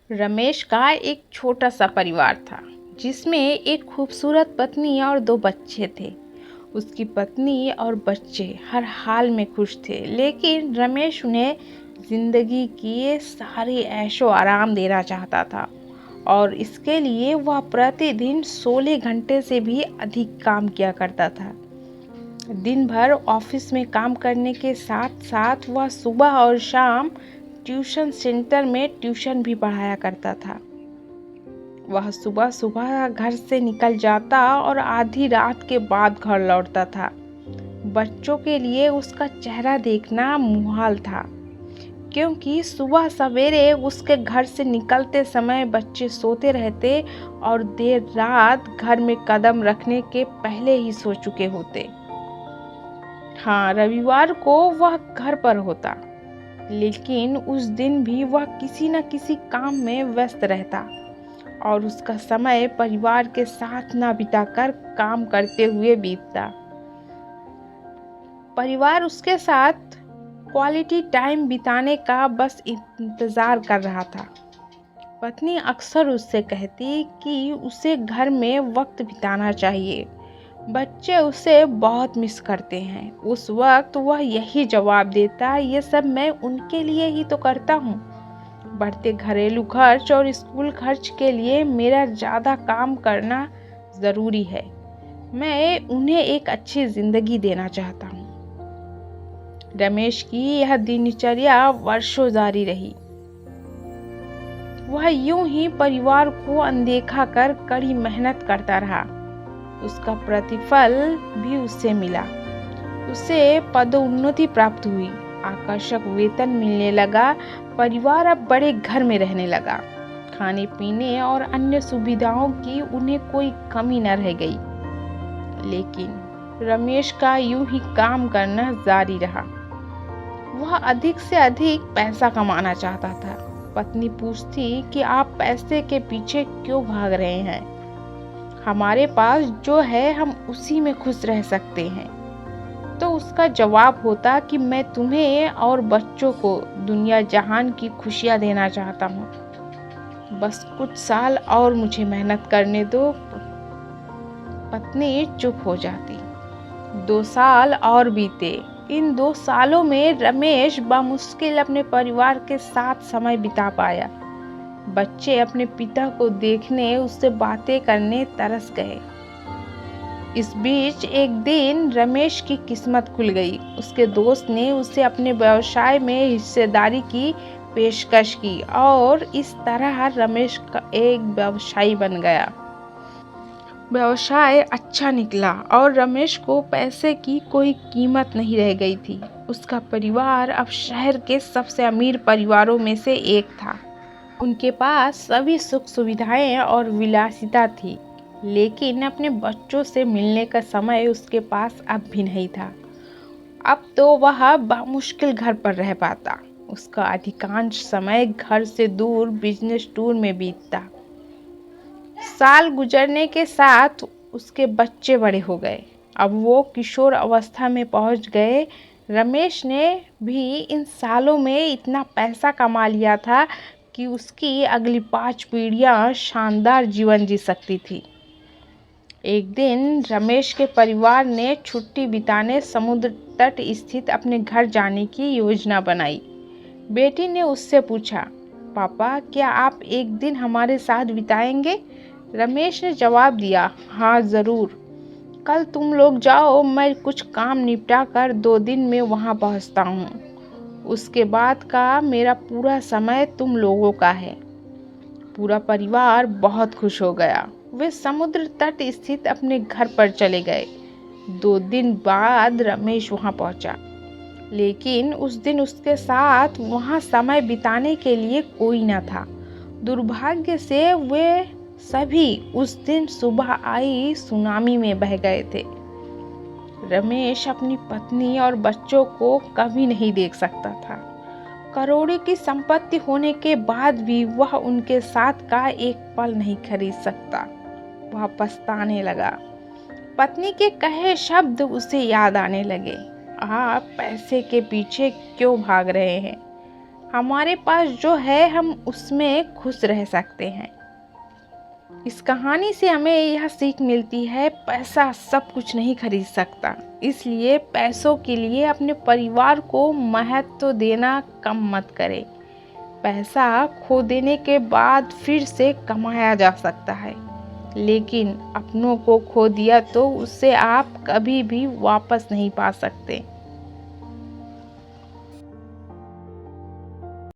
रमेश का एक छोटा सा परिवार था जिसमें एक खूबसूरत पत्नी और 2 बच्चे थे। उसकी पत्नी और बच्चे हर हाल में खुश थे, लेकिन रमेश उन्हें जिंदगी की सारी ऐशो आराम देना चाहता था और इसके लिए वह प्रतिदिन 16 घंटे से भी अधिक काम किया करता था। दिन भर ऑफिस में काम करने के साथ साथ वह सुबह और शाम ट्यूशन सेंटर में ट्यूशन भी पढ़ाया करता था। वह सुबह सुबह घर से निकल जाता और आधी रात के बाद घर लौटता था। बच्चों के लिए उसका चेहरा देखना मुहाल था, क्योंकि सुबह सवेरे उसके घर से निकलते समय बच्चे सोते रहते और देर रात घर में कदम रखने के पहले ही सो चुके होते। हाँ, रविवार को वह घर पर होता, लेकिन उस दिन भी वह किसी न किसी काम में व्यस्त रहता और उसका समय परिवार के साथ न बिताकर काम करते हुए बीतता। परिवार उसके साथ क्वालिटी टाइम बिताने का बस इंतज़ार कर रहा था। पत्नी अक्सर उससे कहती कि उसे घर में वक्त बिताना चाहिए, बच्चे उसे बहुत मिस करते हैं। उस वक्त वह यही जवाब देता, ये सब मैं उनके लिए ही तो करता हूँ। बढ़ते घरेलू खर्च और स्कूल खर्च के लिए मेरा ज़्यादा काम करना ज़रूरी है। मैं उन्हें एक अच्छी ज़िंदगी देना चाहता हूँ। रमेश की यह दिनचर्या वर्षों जारी रही। वह यूं ही परिवार को अनदेखा कर कड़ी मेहनत करता रहा। उसका प्रतिफल भी उससे मिला। उसे पदोन्नति प्राप्त हुई, आकर्षक वेतन मिलने लगा। परिवार अब बड़े घर में रहने लगा। खाने पीने और अन्य सुविधाओं की उन्हें कोई कमी न रह गई। लेकिन रमेश का यूं ही काम करना जारी रहा। वह अधिक से अधिक पैसा कमाना चाहता था। पत्नी पूछती कि आप पैसे के पीछे क्यों भाग रहे हैं? हमारे पास जो है हम उसी में खुश रह सकते हैं। तो उसका जवाब होता कि मैं तुम्हें और बच्चों को दुनिया जहान की खुशियां देना चाहता हूँ। बस कुछ साल और मुझे मेहनत करने दो। पत्नी चुप हो जाती। 2 साल और बीते। इन 2 सालों में रमेश बामुश्किल अपने परिवार के साथ समय बिता पाया। बच्चे अपने पिता को देखने, उससे बातें करने तरस गए। इस बीच एक दिन रमेश की किस्मत खुल गई। उसके दोस्त ने उसे अपने व्यवसाय में हिस्सेदारी की पेशकश की और इस तरह रमेश का एक व्यवसायी बन गया। व्यवसाय अच्छा निकला और रमेश को पैसे की कोई कीमत नहीं रह गई थी। उसका परिवार अब शहर के सबसे अमीर परिवारों में से एक था। उनके पास सभी सुख सुविधाएं और विलासिता थी, लेकिन अपने बच्चों से मिलने का समय उसके पास अब भी नहीं था। अब तो वह बामुश्किल घर पर रह पाता। उसका अधिकांश समय घर से दूर बिजनेस टूर में बीतता। साल गुजरने के साथ उसके बच्चे बड़े हो गए। अब वो किशोर अवस्था में पहुंच गए। रमेश ने भी इन सालों में इतना पैसा कमा लिया था कि उसकी अगली 5 पीढ़ियां शानदार जीवन जी सकती थी। एक दिन रमेश के परिवार ने छुट्टी बिताने समुद्र तट स्थित अपने घर जाने की योजना बनाई। बेटी ने उससे पूछा, पापा क्या आप एक दिन हमारे साथ बिताएंगे? रमेश ने जवाब दिया, हाँ ज़रूर। कल तुम लोग जाओ, मैं कुछ काम निपटा कर 2 दिन में वहाँ पहुँचता हूँ। उसके बाद का मेरा पूरा समय तुम लोगों का है। पूरा परिवार बहुत खुश हो गया। वे समुद्र तट स्थित अपने घर पर चले गए। 2 दिन बाद रमेश वहाँ पहुँचा, लेकिन उस दिन उसके साथ वहाँ समय बिताने के लिए कोई न था। दुर्भाग्य से वे सभी उस दिन सुबह आई सुनामी में बह गए थे। रमेश अपनी पत्नी और बच्चों को कभी नहीं देख सकता था। करोड़ों की संपत्ति होने के बाद भी वह उनके साथ का एक पल नहीं खरीद सकता। वह पछताने लगा। पत्नी के कहे शब्द उसे याद आने लगे। आप पैसे के पीछे क्यों भाग रहे हैं? हमारे पास जो है हम उसमें खुश रह सकते हैं। इस कहानी से हमें यह सीख मिलती है, पैसा सब कुछ नहीं खरीद सकता, इसलिए पैसों के लिए अपने परिवार को महत्व देना कम मत करें। पैसा खो देने के बाद फिर से कमाया जा सकता है, लेकिन अपनों को खो दिया तो उससे आप कभी भी वापस नहीं पा सकते।